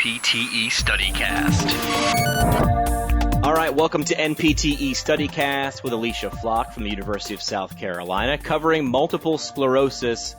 NPTE StudyCast. All right, welcome to NPTE StudyCast with Alicia Flock from the University of South Carolina, covering multiple sclerosis.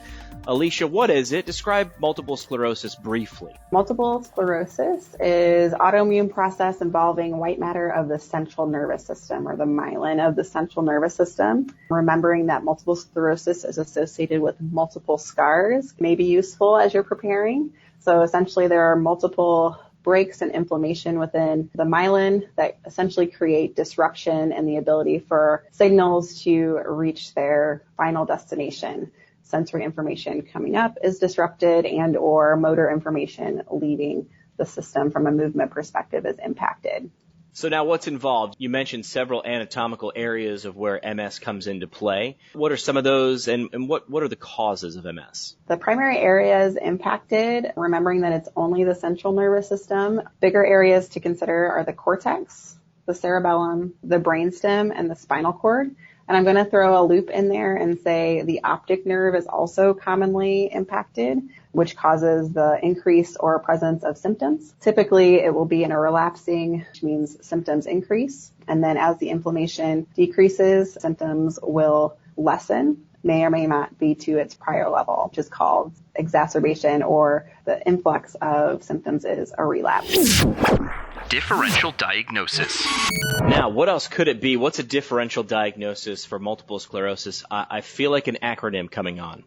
Alicia, what is it? Describe multiple sclerosis briefly. Multiple sclerosis is autoimmune process involving white matter of the central nervous system, or the myelin of the central nervous system. Remembering that multiple sclerosis is associated with multiple scars may be useful as you're preparing. So essentially there are multiple breaks and inflammation within the myelin that essentially create disruption in the ability for signals to reach their final destination. Sensory information coming up is disrupted, and or motor information leaving the system from a movement perspective is impacted. So now what's involved? You mentioned several anatomical areas of where MS comes into play. What are some of those, and what are the causes of MS? The primary areas impacted, remembering that it's only the central nervous system. Bigger areas to consider are the cortex, the cerebellum, the brainstem, and the spinal cord. And I'm going to throw a loop in there and say the optic nerve is also commonly impacted, which causes the increase or presence of symptoms. Typically, it will be in a relapsing, which means symptoms increase. And then as the inflammation decreases, symptoms will lessen, may or may not be to its prior level, which is called exacerbation, or the influx of symptoms is a relapse. Differential diagnosis. Now, what else could it be? What's a differential diagnosis for multiple sclerosis? I feel like an acronym coming on.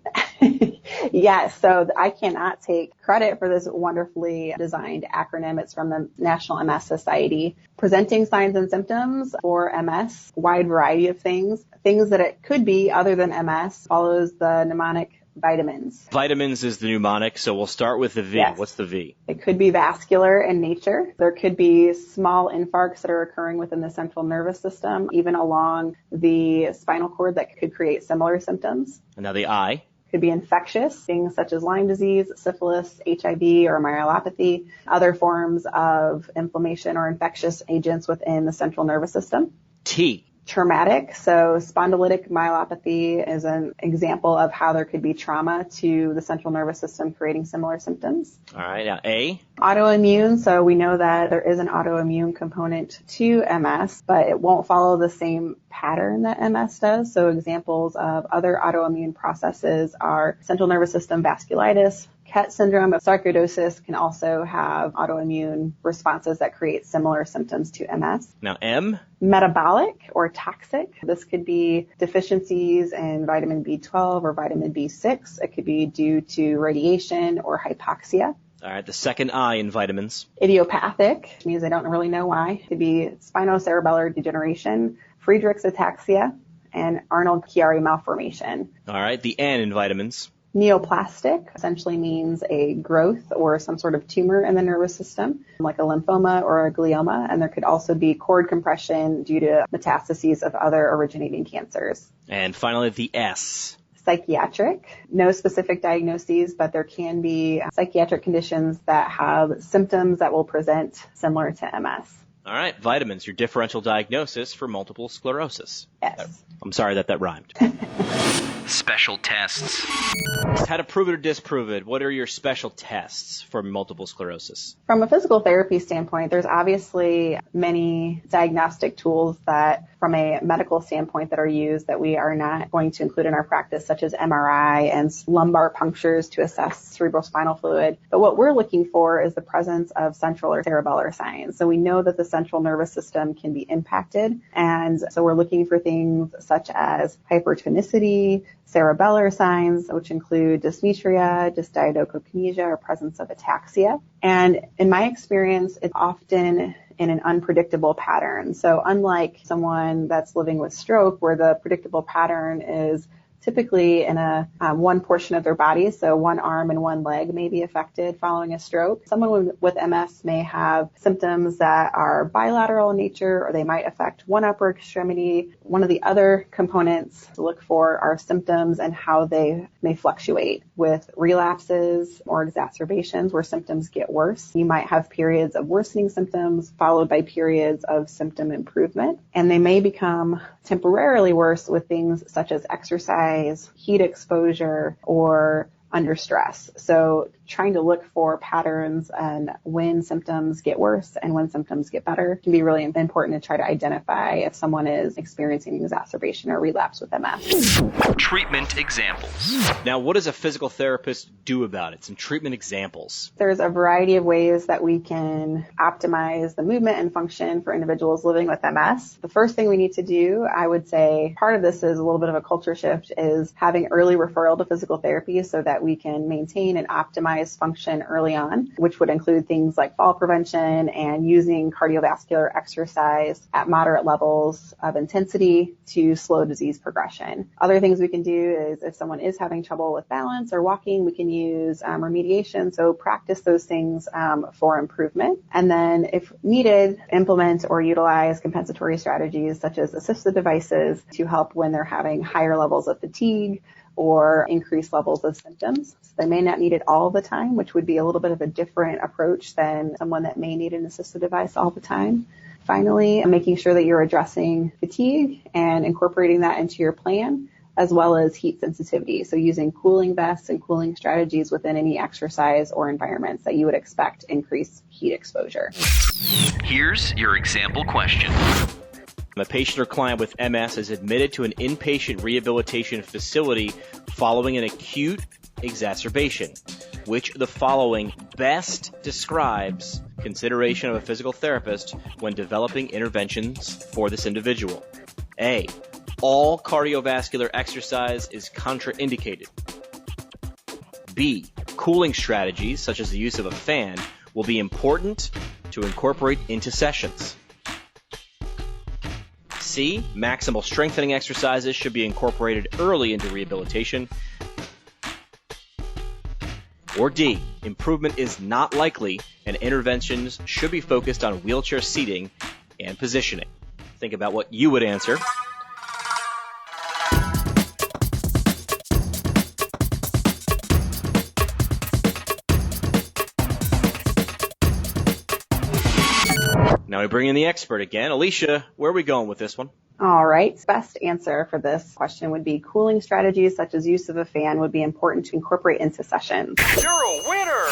Yes, so I cannot take credit for this wonderfully designed acronym. It's from the National MS Society. Presenting signs and symptoms for MS, wide variety of things that it could be other than MS, follows the mnemonic vitamins. Vitamins is the mnemonic, so we'll start with the V. Yes. What's the V? It could be vascular in nature. There could be small infarcts that are occurring within the central nervous system, even along the spinal cord, that could create similar symptoms. And now the I. Could be infectious, things such as Lyme disease, syphilis, HIV, or myelopathy, other forms of inflammation or infectious agents within the central nervous system. T. Traumatic, so spondylitic myelopathy is an example of how there could be trauma to the central nervous system creating similar symptoms. All right, now A. Autoimmune, so we know that there is an autoimmune component to MS, but it won't follow the same pattern that MS does. So examples of other autoimmune processes are central nervous system vasculitis. Kett syndrome of sarcoidosis can also have autoimmune responses that create similar symptoms to MS. Now M. Metabolic or toxic. This could be deficiencies in vitamin B12 or vitamin B6. It could be due to radiation or hypoxia. All right, the second I in vitamins. Idiopathic, which means I don't really know why. It could be spinocerebellar degeneration, Friedreich's ataxia, and Arnold-Chiari malformation. All right, the N in vitamins. Neoplastic essentially means a growth or some sort of tumor in the nervous system, like a lymphoma or a glioma. And there could also be cord compression due to metastases of other originating cancers. And finally, the S. Psychiatric. No specific diagnoses, but there can be psychiatric conditions that have symptoms that will present similar to MS. All right, vitamins, your differential diagnosis for multiple sclerosis. Yes. I'm sorry that rhymed. Special tests. How to prove it or disprove it? What are your special tests for multiple sclerosis? From a physical therapy standpoint, there's obviously many diagnostic tools that, from a medical standpoint, that are used that we are not going to include in our practice, such as MRI and lumbar punctures to assess cerebrospinal fluid. But what we're looking for is the presence of central or cerebellar signs. So we know that the central nervous system can be impacted. And so we're looking for things such as hypertonicity, cerebellar signs, which include dysmetria, dysdiadochokinesia, or presence of ataxia. And in my experience, it's often in an unpredictable pattern. So unlike someone that's living with stroke, where the predictable pattern is typically in a one portion of their body, so one arm and one leg may be affected following a stroke. Someone with MS may have symptoms that are bilateral in nature, or they might affect one upper extremity. One of the other components to look for are symptoms and how they may fluctuate with relapses or exacerbations where symptoms get worse. You might have periods of worsening symptoms followed by periods of symptom improvement, and they may become temporarily worse with things such as exercise, heat exposure, or under stress. So trying to look for patterns and when symptoms get worse and when symptoms get better can be really important to try to identify if someone is experiencing exacerbation or relapse with MS. Treatment examples. Now, what does a physical therapist do about it? Some treatment examples. There's a variety of ways that we can optimize the movement and function for individuals living with MS. The first thing we need to do, I would say, part of this is a little bit of a culture shift, is having early referral to physical therapy so that we can maintain and optimize function early on, which would include things like fall prevention and using cardiovascular exercise at moderate levels of intensity to slow disease progression. Other things we can do is if someone is having trouble with balance or walking, we can use remediation. So practice those things for improvement. And then if needed, implement or utilize compensatory strategies such as assistive devices to help when they're having higher levels of fatigue or increased levels of symptoms. So they may not need it all the time, which would be a little bit of a different approach than someone that may need an assistive device all the time. Finally, making sure that you're addressing fatigue and incorporating that into your plan, as well as heat sensitivity. So using cooling vests and cooling strategies within any exercise or environments that you would expect increased heat exposure. Here's your example question. A patient or client with MS is admitted to an inpatient rehabilitation facility following an acute exacerbation. Which of the following best describes consideration of a physical therapist when developing interventions for this individual? A. All cardiovascular exercise is contraindicated. B. Cooling strategies, such as the use of a fan, will be important to incorporate into sessions. C. Maximal strengthening exercises should be incorporated early into rehabilitation. Or D. Improvement is not likely and interventions should be focused on wheelchair seating and positioning. Think about what you would answer. Now we bring in the expert again. Alicia, where are we going with this one? All right. Best answer for this question would be cooling strategies such as use of a fan would be important to incorporate into sessions. You're a winner!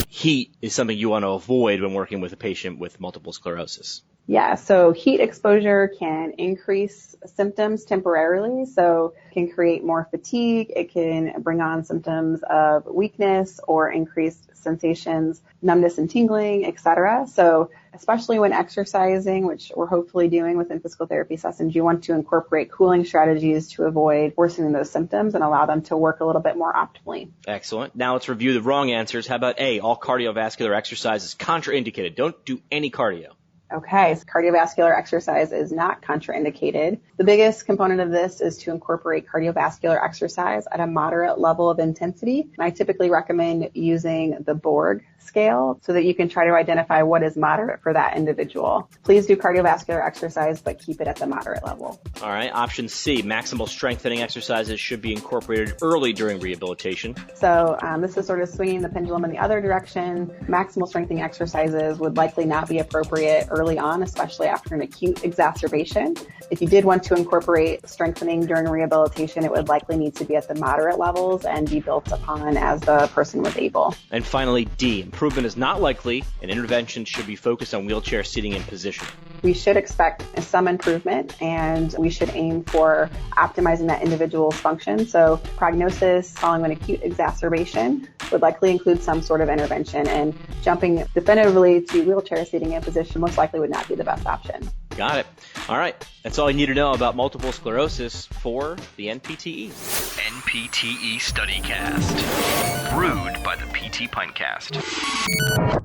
Heat is something you want to avoid when working with a patient with multiple sclerosis. Yeah, so heat exposure can increase symptoms temporarily, so it can create more fatigue, it can bring on symptoms of weakness or increased sensations, numbness and tingling, etc. So especially when exercising, which we're hopefully doing within physical therapy sessions, you want to incorporate cooling strategies to avoid worsening those symptoms and allow them to work a little bit more optimally. Excellent. Now let's review the wrong answers. How about A, all cardiovascular exercise is contraindicated. Don't do any cardio. Okay, so cardiovascular exercise is not contraindicated. The biggest component of this is to incorporate cardiovascular exercise at a moderate level of intensity. And I typically recommend using the Borg scale so that you can try to identify what is moderate for that individual. Please do cardiovascular exercise, but keep it at the moderate level. All right, option C, maximal strengthening exercises should be incorporated early during rehabilitation. So this is sort of swinging the pendulum in the other direction. Maximal strengthening exercises would likely not be appropriate early on, especially after an acute exacerbation. If you did want to incorporate strengthening during rehabilitation, it would likely need to be at the moderate levels and be built upon as the person was able. And finally, D, improvement is not likely and intervention should be focused on wheelchair seating and positioning. We should expect some improvement and we should aim for optimizing that individual's function. So prognosis following an acute exacerbation would likely include some sort of intervention, and jumping definitively to wheelchair seating and position most likely would not be the best option. Got it. All right. That's all you need to know about multiple sclerosis for the NPTE. NPTE StudyCast. Brewed by the PT Pintcast.